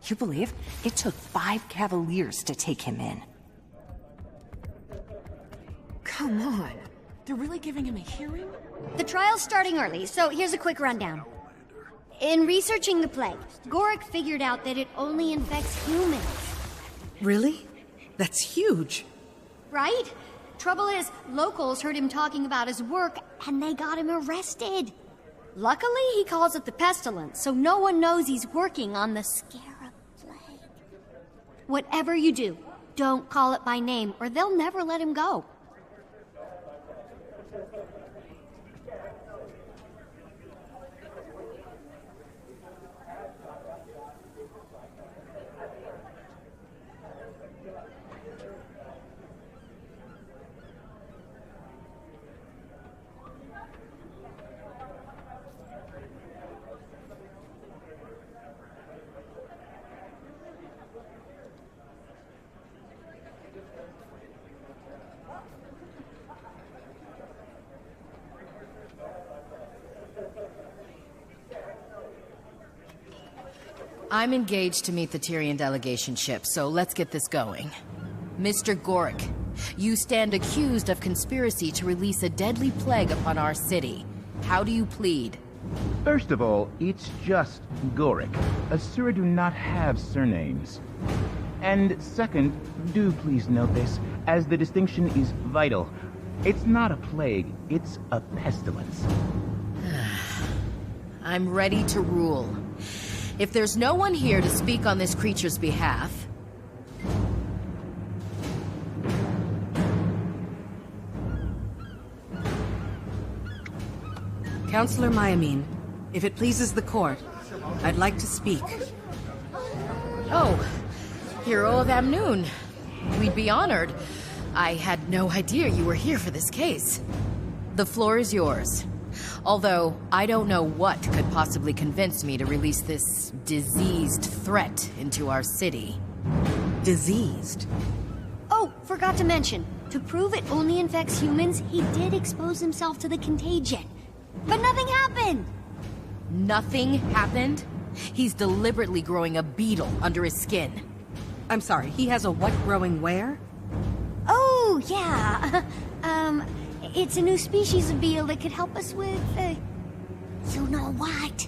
You believe? It took 5 cavaliers to take him in. Come on. They're really giving him a hearing? The trial's starting early, so here's a quick rundown. In researching the plague, Gorick figured out that it only infects humans. Really? That's huge. Right? Trouble is, locals heard him talking about his work, and they got him arrested. Luckily, he calls it the pestilence, so no one knows he's working on the scarab plague. Whatever you do, don't call it by name, or they'll never let him go. I'm engaged to meet the Tyrian delegation ship, so let's get this going. Mr. Gorick, you stand accused of conspiracy to release a deadly plague upon our city. How do you plead? First of all, it's just Gorick. Asura do not have surnames. And second, do please note this, as the distinction is vital. It's not a plague, it's a pestilence. I'm ready to rule. If there's no one here to speak on this creature's behalf... Counselor Myamine, if it pleases the court, I'd like to speak. Oh, Hero of Amnoon. We'd be honored. I had no idea you were here for this case. The floor is yours. Although, I don't know what could possibly convince me to release this diseased threat into our city. Diseased? Oh, forgot to mention, to prove it only infects humans, he did expose himself to the contagion. But nothing happened! Nothing happened? He's deliberately growing a beetle under his skin. I'm sorry, he has a what growing where? Oh, yeah. It's a new species of beetle that could help us with, you know what?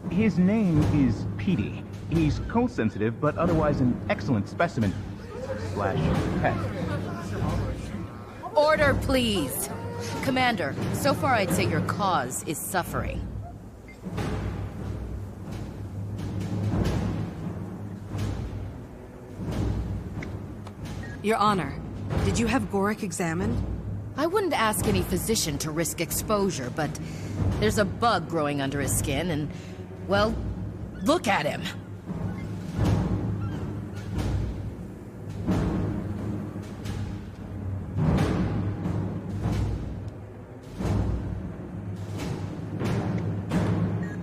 His name is Petey. He's cold-sensitive, but otherwise an excellent specimen. / pet. Order, please! Commander, so far I'd say your cause is suffering. Your Honor, did you have Gorick examined? I wouldn't ask any physician to risk exposure, but there's a bug growing under his skin and, well, look at him.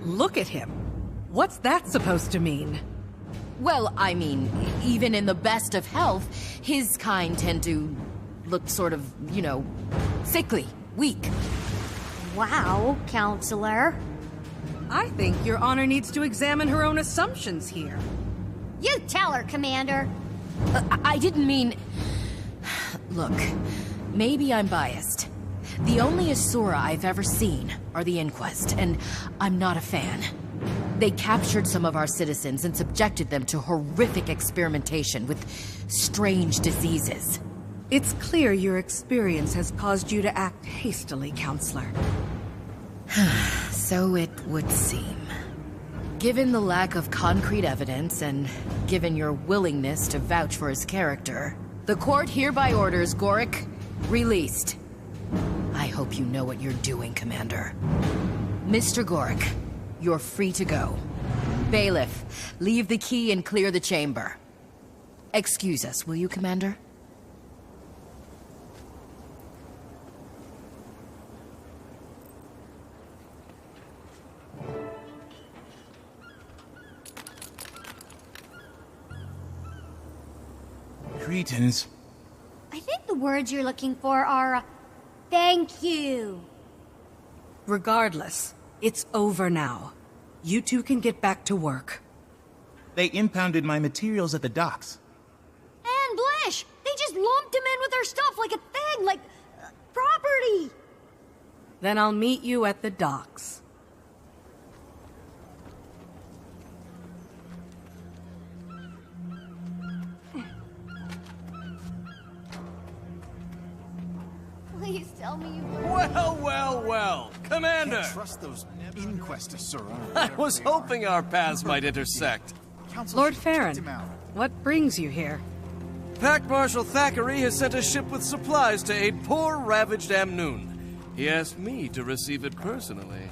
Look at him. What's that supposed to mean? Well, I mean, even in the best of health, his kind tend to look sort of, you know, sickly, weak. Wow, Counselor. I think Your Honor needs to examine her own assumptions here. You tell her, Commander. I didn't mean... Look, maybe I'm biased. The only Asura I've ever seen are the Inquest, and I'm not a fan. They captured some of our citizens and subjected them to horrific experimentation with strange diseases. It's clear your experience has caused you to act hastily, Counselor. So it would seem. Given the lack of concrete evidence, and given your willingness to vouch for his character, the court hereby orders Gorick released. I hope you know what you're doing, Commander. Mr. Gorick, you're free to go. Bailiff, leave the key and clear the chamber. Excuse us, will you, Commander? Cretans. I think the words you're looking for are, thank you. Regardless, it's over now. You two can get back to work. They impounded my materials at the docks. And Blish! They just lumped him in with their stuff like a thing, like property! Then I'll meet you at the docks. Please tell me you... Well, well, well. Commander! Trust those inquesters, sir. I was hoping our paths might intersect. Lord Farron, what brings you here? Pack Marshal Thackeray has sent a ship with supplies to aid poor, ravaged Amnoon. He asked me to receive it personally.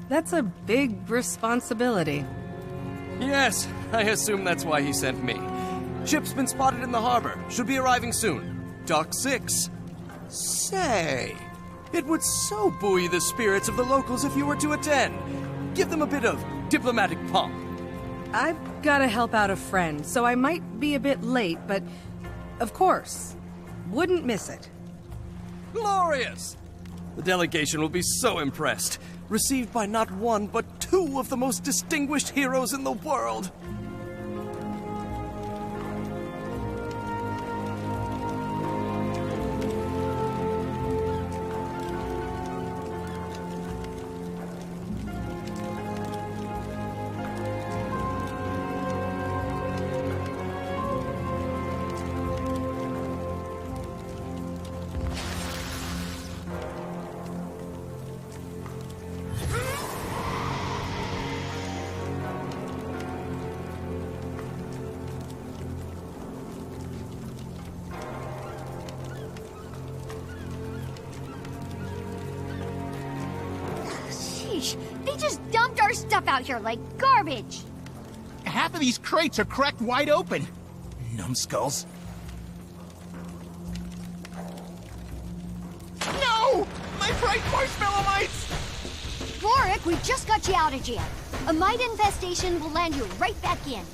That's a big responsibility. Yes, I assume that's why he sent me. Ship's been spotted in the harbor. Should be arriving soon. Dock 6. Say, it would so buoy the spirits of the locals if you were to attend. Give them a bit of diplomatic pomp. I've got to help out a friend, so I might be a bit late, but of course, wouldn't miss it. Glorious! The delegation will be so impressed. Received by not one, but 2 of the most distinguished heroes in the world. Sheesh, they just dumped our stuff out here like garbage. Half of these crates are cracked wide open. Numbskulls. No! My bright marshmallow mites! Warwick, we just got you out of jail. A mite infestation will land you right back in.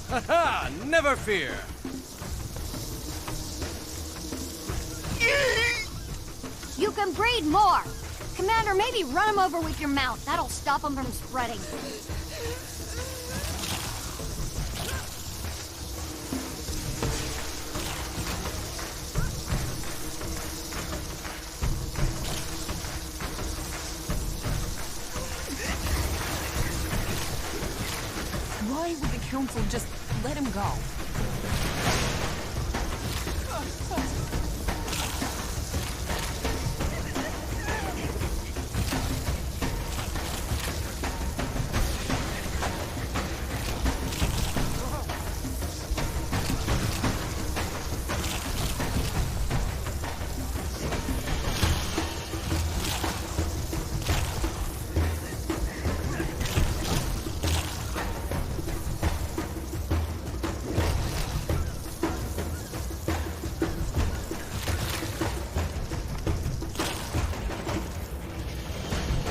Haha, never fear. You can breed more. Commander, maybe run him over with your mouth. That'll stop him from spreading. Why would the council just let him go?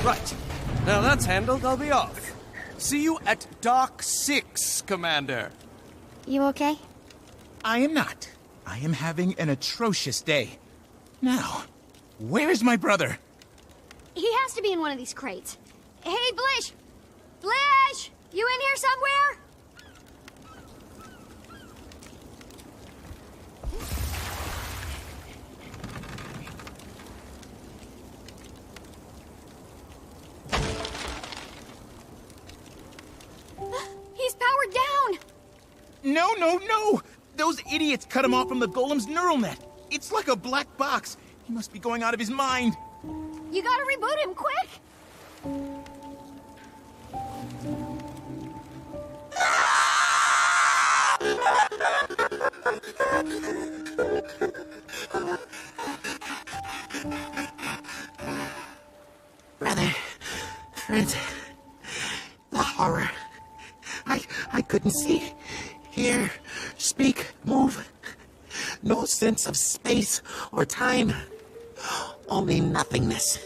Right. Now that's handled, I'll be off. See you at Dock 6, Commander. You okay? I am not. I am having an atrocious day. Now, where is my brother? He has to be in one of these crates. Hey, Blish! Blish! You in here somewhere? He's powered down! No, no, no! Those idiots cut him off from the golem's neural net. It's like a black box. He must be going out of his mind. You gotta reboot him, quick! Brother, friend, the horror. I couldn't see, hear, speak, move. No sense of space or time. Only nothingness.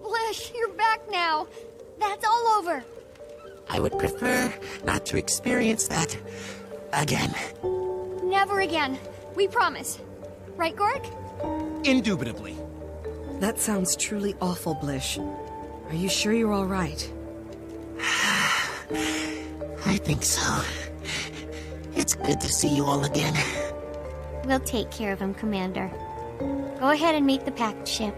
Blish, you're back now. That's all over. I would prefer not to experience that again. Never again. We promise. Right, Gork? Indubitably. That sounds truly awful, Blish. Are you sure you're all right? I think so. It's good to see you all again. We'll take care of him, Commander. Go ahead and meet the packed ship.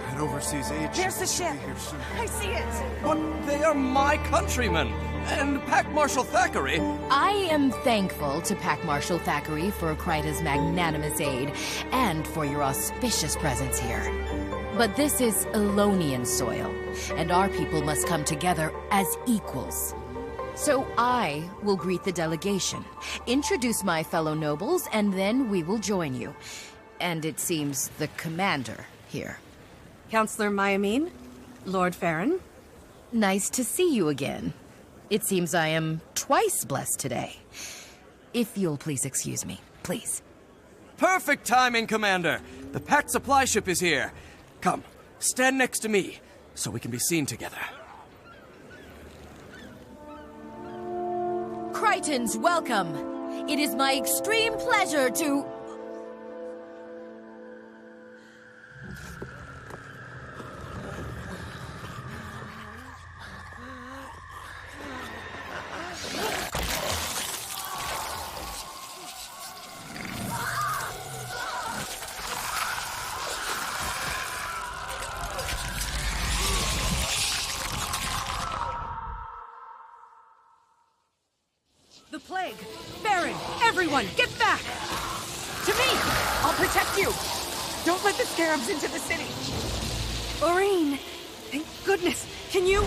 An overseas agent. There's the should ship. be here soon. I see it. But they are my countrymen, and Pack Marshal Thackeray. I am thankful to Pack Marshal Thackeray for Kryta's magnanimous aid, and for your auspicious presence here. But this is Elonian soil, and our people must come together as equals. So I will greet the delegation, introduce my fellow nobles, and then we will join you. And it seems the commander here. Counselor Mayamine, Lord Farron. Nice to see you again. It seems I am twice blessed today. If you'll please excuse me, please. Perfect timing, Commander. The packed supply ship is here. Come, stand next to me, so we can be seen together. Krytans, welcome. It is my extreme pleasure to... The plague! Farron! Everyone, get back! To me! I'll protect you! Don't let the scarabs into the city! Aurene! Thank goodness! Can you...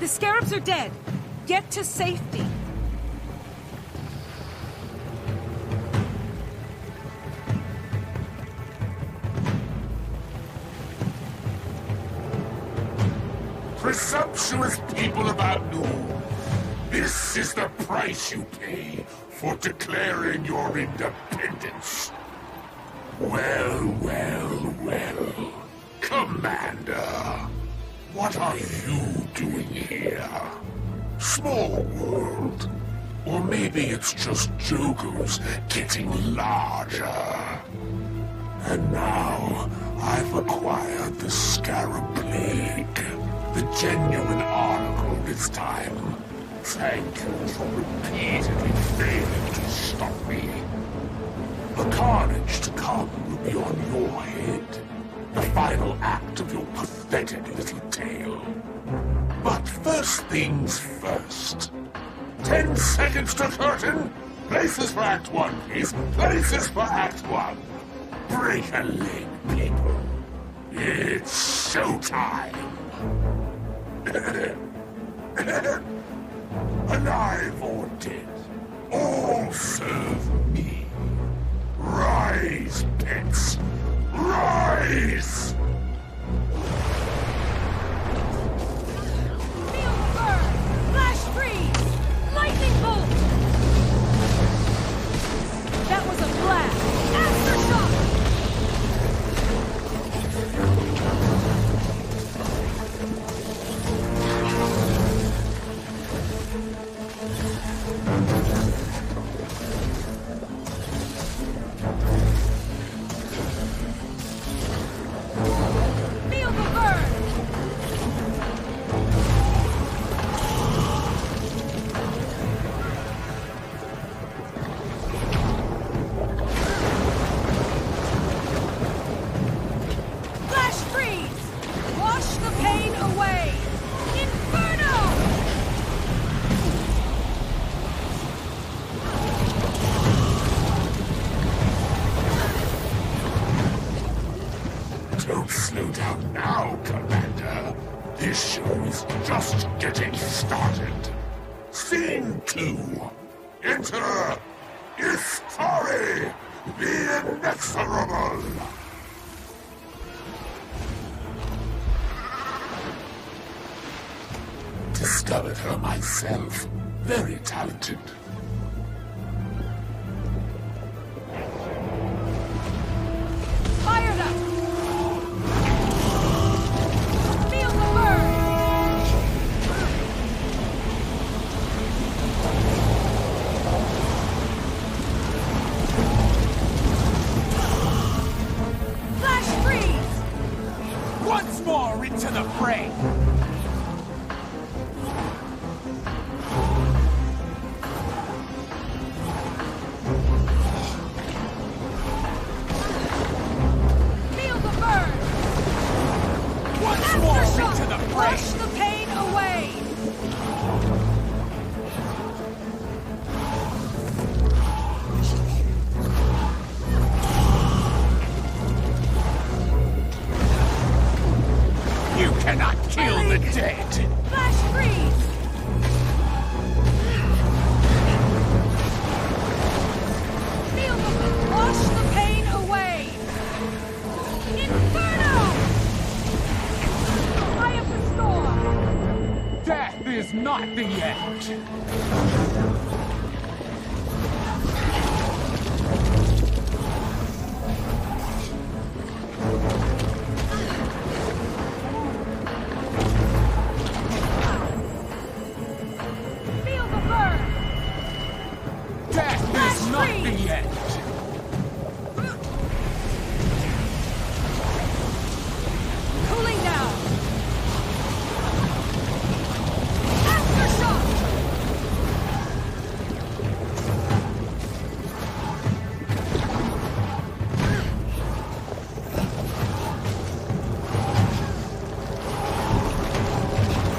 The scarabs are dead! Get to safety! Presumptuous people of Abnul, this is the price you pay for declaring your independence. Well, well, well. Commander, what are you doing here? Small world. Or maybe it's just Jogos getting larger. And now, I've acquired the Scarab Plague. The genuine article this time. Thank you for repeatedly failing to stop me. The carnage to come will be on your head. The final act of your pathetic little tale. But first things first. 10 seconds to curtain. Places for Act 1, please. Places for Act 1. Break a leg, people. It's showtime. Alive or dead, all serve me. Rise, pets! Rise! Feel the burn! Flash freeze! Lightning bolt! That was a blast! Aftershock! Feel the burn! Flash freeze! Wash the pain away! Inferno! Don't slow down now, Commander. This show is just getting started. Scene 2. Enter Istari, the Inexorable. Discovered her myself. Very talented. Fired up! Feel the burn! Flash freeze! Once more into the fray! Feel the burn! Once more Aftershock! into the fray! Wash the pain away! You cannot kill the dead! Flash freeze! Feel the wash the pain away! Inferno! Eye of the storm! Death is not the end! Feel the burn! Death is not the end! Cooling down! Aftershock!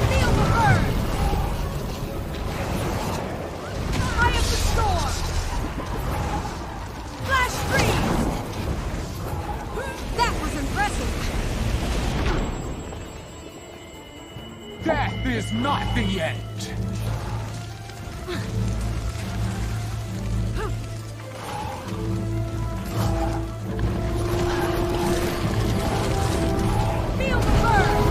Feel the burn! Eye of the storm! Flash freeze! That was impressive! Death is not the end! Feel the burn!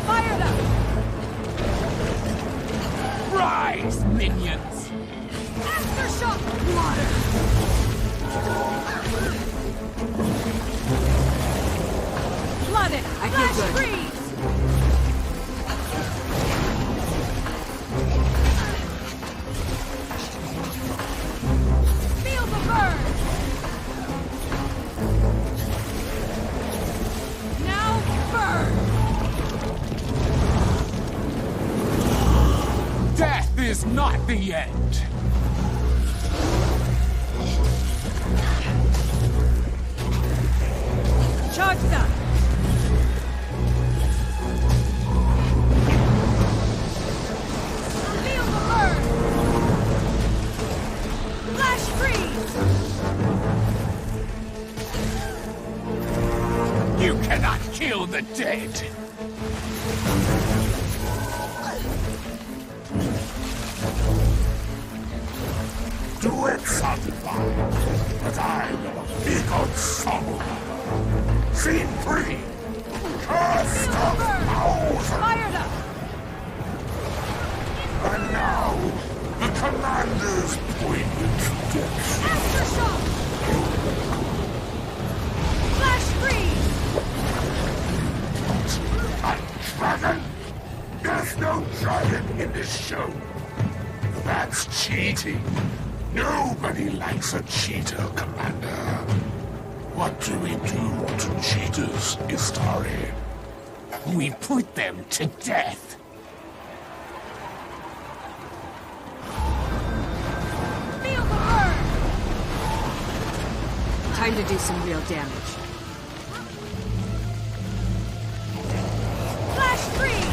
Fired up! Rise, minions! Aftershock! Water! Flooded! Flash freeze! Feel the burn! Now burn! Death is not the end! Charged up! Feel the burn! Flash freeze! You cannot kill the dead. Do it, Sunfire, but I'm a big ensemble. Scene 3. Curse of Thousand. Fired up! And now, the Commander's poignant death. Aftershock! Flash freeze! A dragon? There's no dragon in this show. That's cheating. Nobody likes a cheater, Commander. What do we do to cheaters, Istari? We put them to death. Feel the burn! Time to do some real damage. Flash freeze!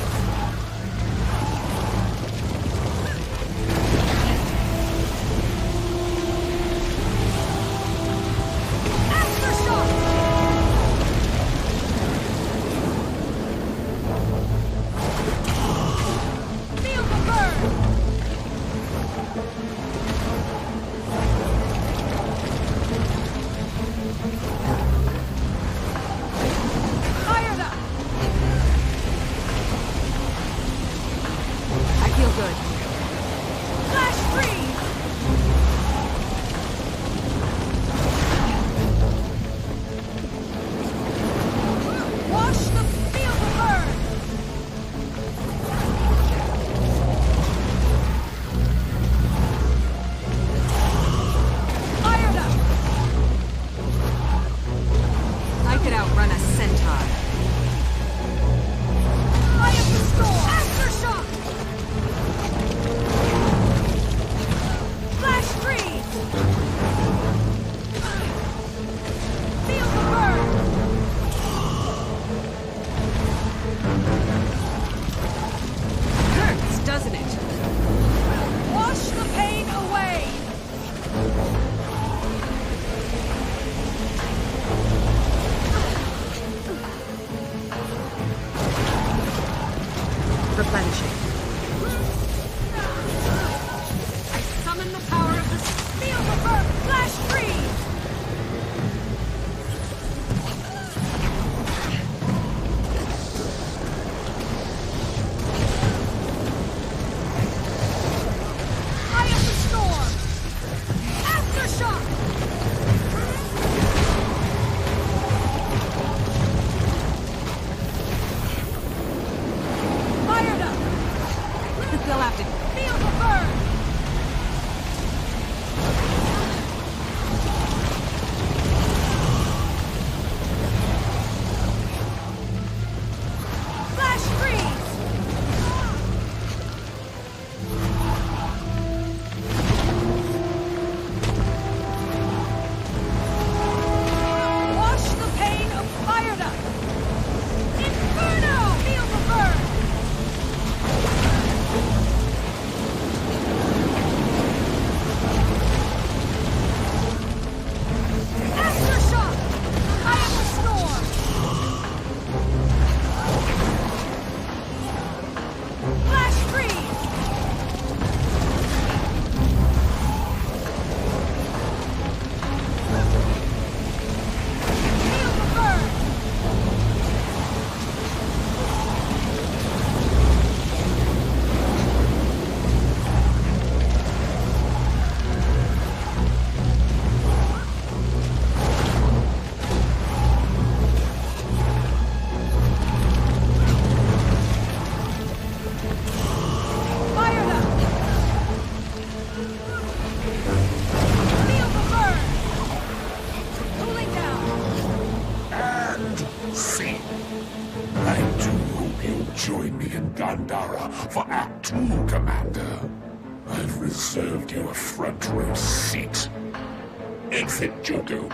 For Act 2, Commander. I've reserved you a front row seat. Exit, Jogo.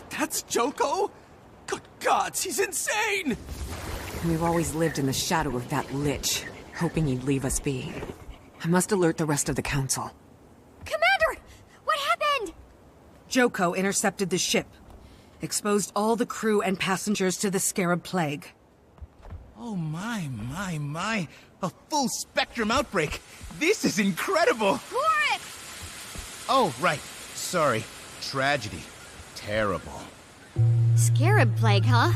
That's Joko? Good gods, he's insane! We've always lived in the shadow of that Lich, hoping he'd leave us be. I must alert the rest of the council. Commander! What happened? Joko intercepted the ship. Exposed all the crew and passengers to the Scarab Plague. Oh my. A full spectrum outbreak. This is incredible. Warwick! Oh, right. Sorry. Tragedy. Terrible. Scarab Plague, huh?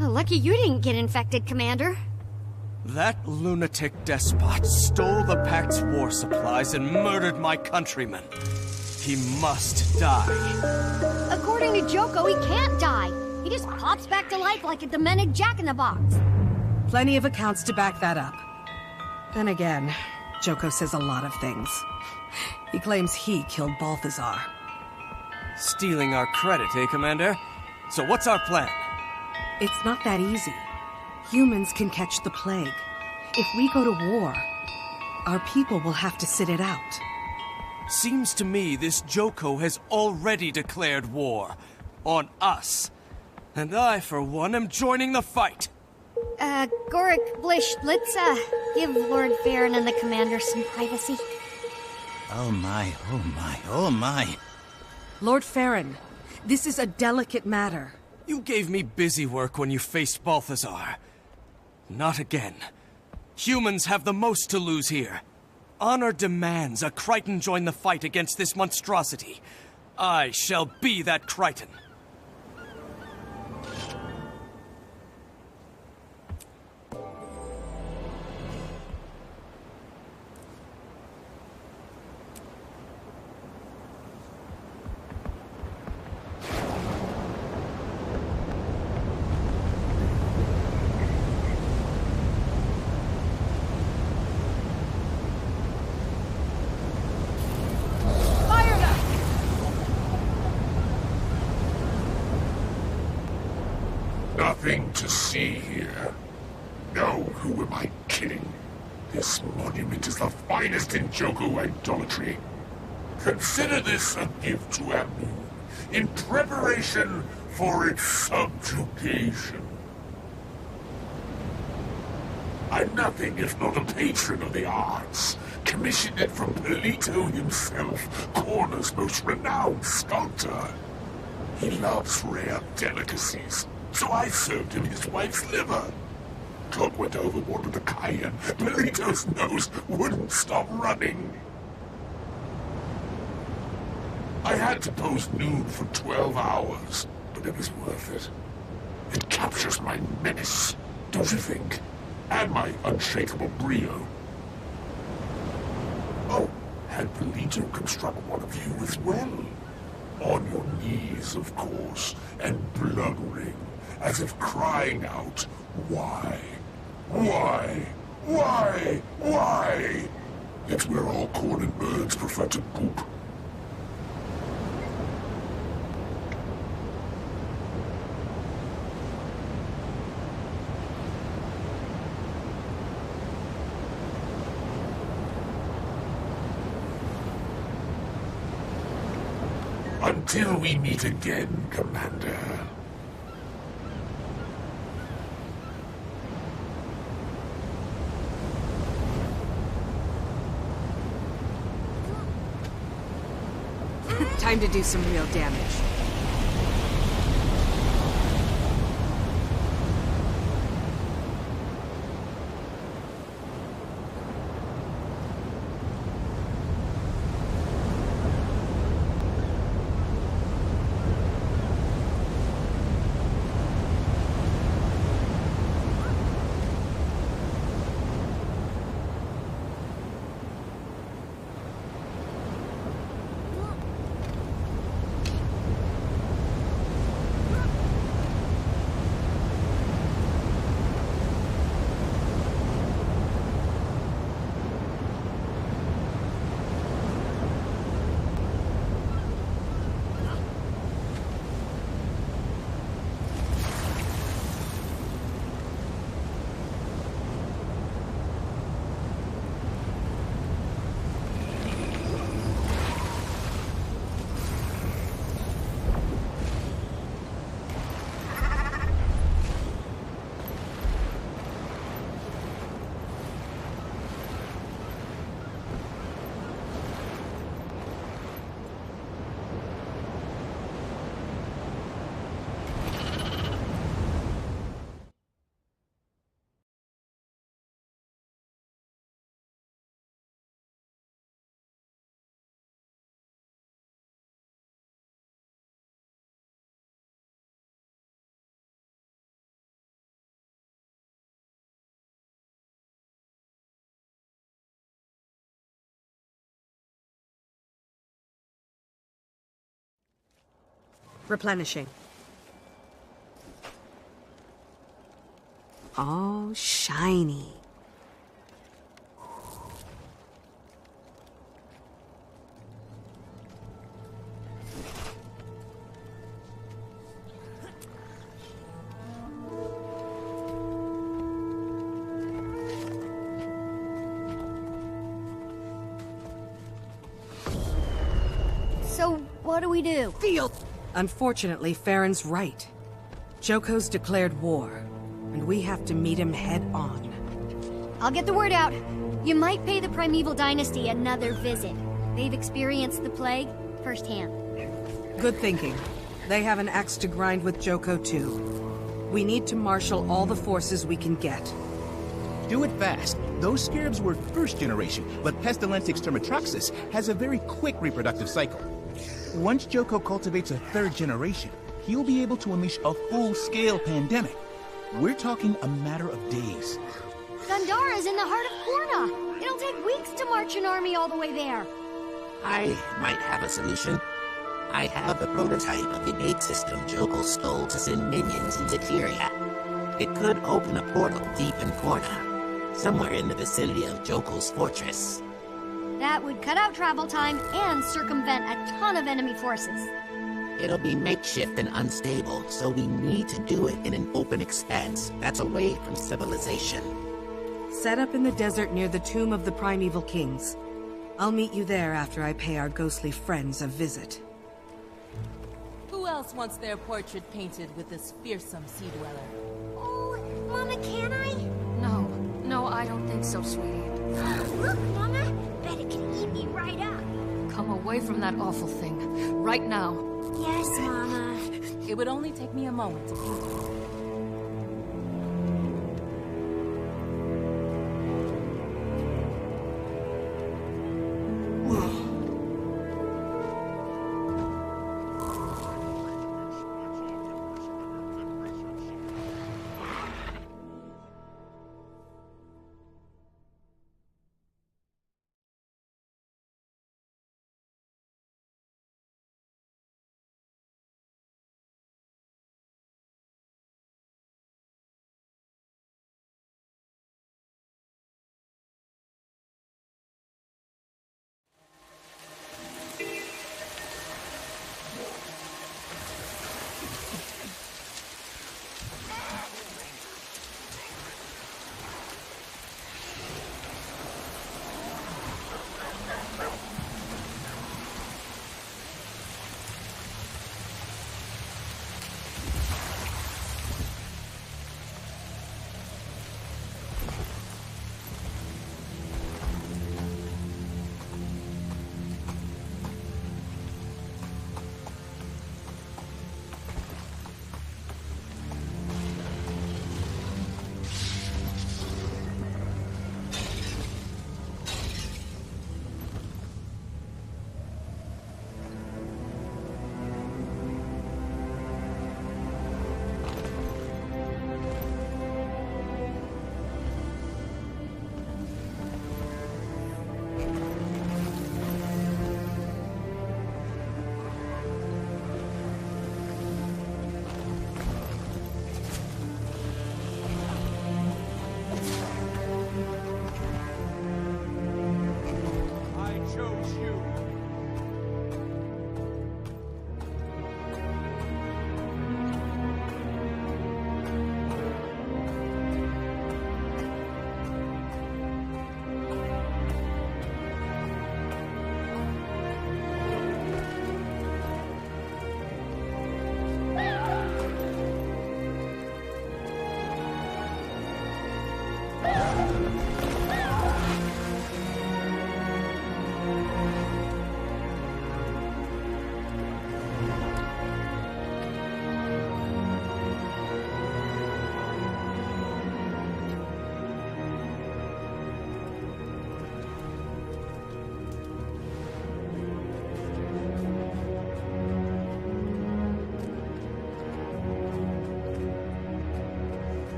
Oh, lucky you didn't get infected, Commander. That lunatic despot stole the Pact's war supplies and murdered my countrymen. He must die. According to Joko, he can't die. He just pops back to life like a demented jack-in-the-box. Plenty of accounts to back that up. Then again, Joko says a lot of things. He claims he killed Balthazar. Stealing our credit, eh, Commander? So what's our plan? It's not that easy. Humans can catch the plague. If we go to war, our people will have to sit it out. Seems to me this Joko has already declared war. On us. And I, for one, am joining the fight. Gorik, Blish, let's, give Lord Farron and the Commander some privacy. Oh my. Lord Farron, this is a delicate matter. You gave me busy work when you faced Balthazar. Not again. Humans have the most to lose here. Honor demands a Crichton join the fight against this monstrosity. I shall be that Crichton. Nothing to see here. No, who am I kidding? This monument is the finest in Joko idolatry. Consider this a gift to Amun, in preparation for its subjugation. I'm nothing if not a patron of the arts. Commissioned it from Polito himself, Corner's most renowned sculptor. He loves rare delicacies, so I served him his wife's liver. Cook went overboard with the cayenne. Polito's nose wouldn't stop running. I had to pose nude for 12 hours, but it was worth it. It captures my menace, don't you think? And my unshakable brio. Oh, had Polito construct one of you as well. On your knees, of course, and blubbering, as if crying out, why? Why? Why? Why? It's where all corn and birds prefer to poop. Until we meet again, Commander. Time to do some real damage. Replenishing. Oh, shiny. So, what do we do? Field! Unfortunately, Farron's right. Joko's declared war, and we have to meet him head on. I'll get the word out. You might pay the Primeval Dynasty another visit. They've experienced the plague firsthand. Good thinking. They have an axe to grind with Joko too. We need to marshal all the forces we can get. Do it fast. Those scarabs were first generation, but Pestilence extermitraxis has a very quick reproductive cycle. Once Joko cultivates a third generation, he'll be able to unleash a full-scale pandemic. We're talking a matter of days. Gandhara's in the heart of Korna. It'll take weeks to march an army all the way there. I might have a solution. I have a prototype of the gate system Joko stole to send minions into Tyria. It could open a portal deep in Korna, somewhere in the vicinity of Joko's fortress. That would cut out travel time and circumvent a ton of enemy forces. It'll be makeshift and unstable, so we need to do it in an open expanse that's away from civilization. Set up in the desert near the tomb of the Primeval Kings. I'll meet you there after I pay our ghostly friends a visit. Who else wants their portrait painted with this fearsome sea dweller? Oh, Mama, can I? No, I don't think so, sweetie. Look, Mama! Bet it can eat me right up. Come away from that awful thing. Right now. Yes, Mama. It would only take me a moment to paint it.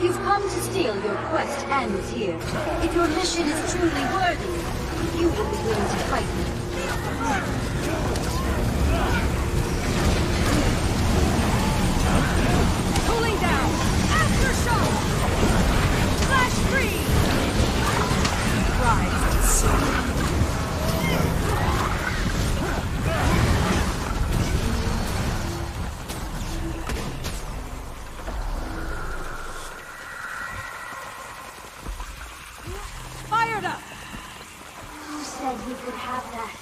You've come to steal, your quest ends here. If your mission is truly worthy, you will be willing to fight me. Cooling down! Aftershock! Flash freeze! Rise. Fired up! Who said we could have that?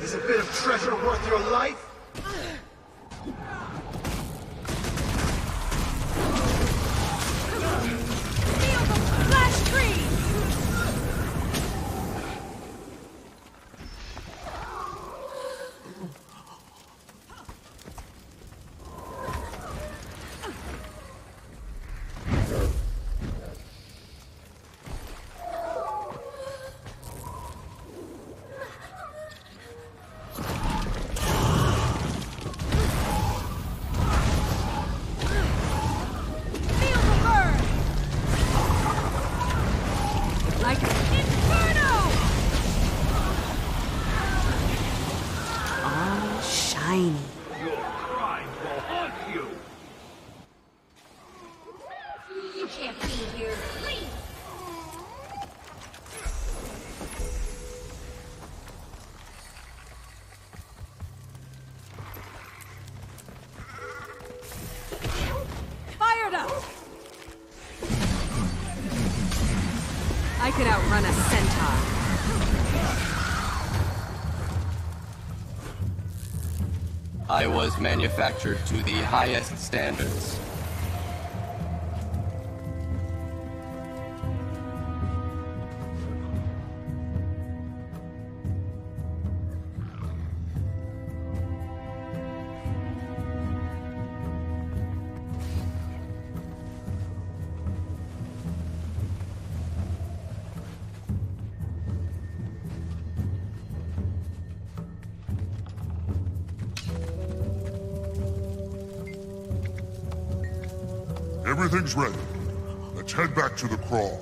Is a bit of treasure worth your life? Feel the flash freeze! Feel the burn! Like Inferno! All shiny. Your crimes will haunt you! You can't be here. Leave! Fired up! I could outrun a centaur. I was manufactured to the highest standards. Everything's ready. Let's head back to the crawl.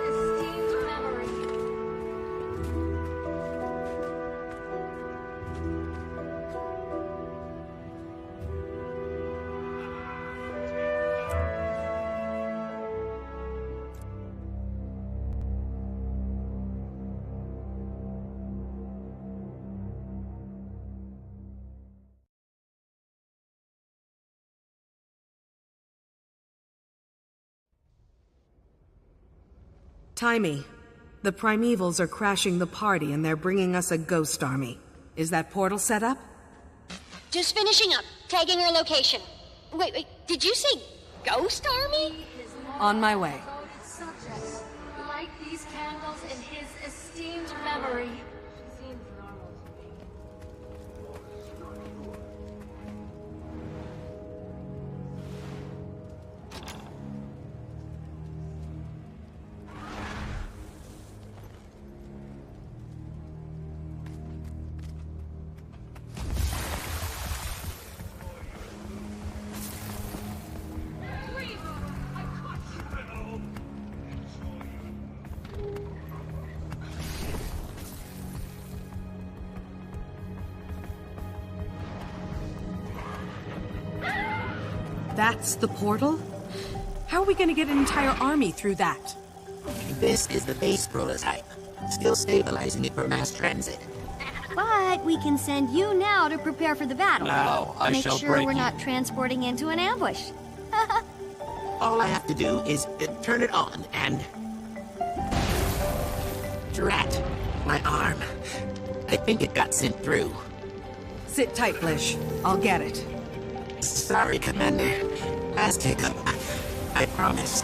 esteemed memory. Timey, the Primevals are crashing the party and they're bringing us a ghost army. Is that portal set up? Just finishing up, tagging our location. Wait, did you say ghost army? On my way. Subjects, light these candles in his esteemed memory. That's the portal? How are we gonna get an entire army through that? This is the base prototype. Still stabilizing it for mass transit. But we can send you now to prepare for the battle. Now I Make shall sure break we're you. not transporting into an ambush. All I have to do is turn it on and... Drat! My arm. I think it got sent through. Sit tight, Lich. I'll get it. Sorry, Commander. Last hiccup. I promise.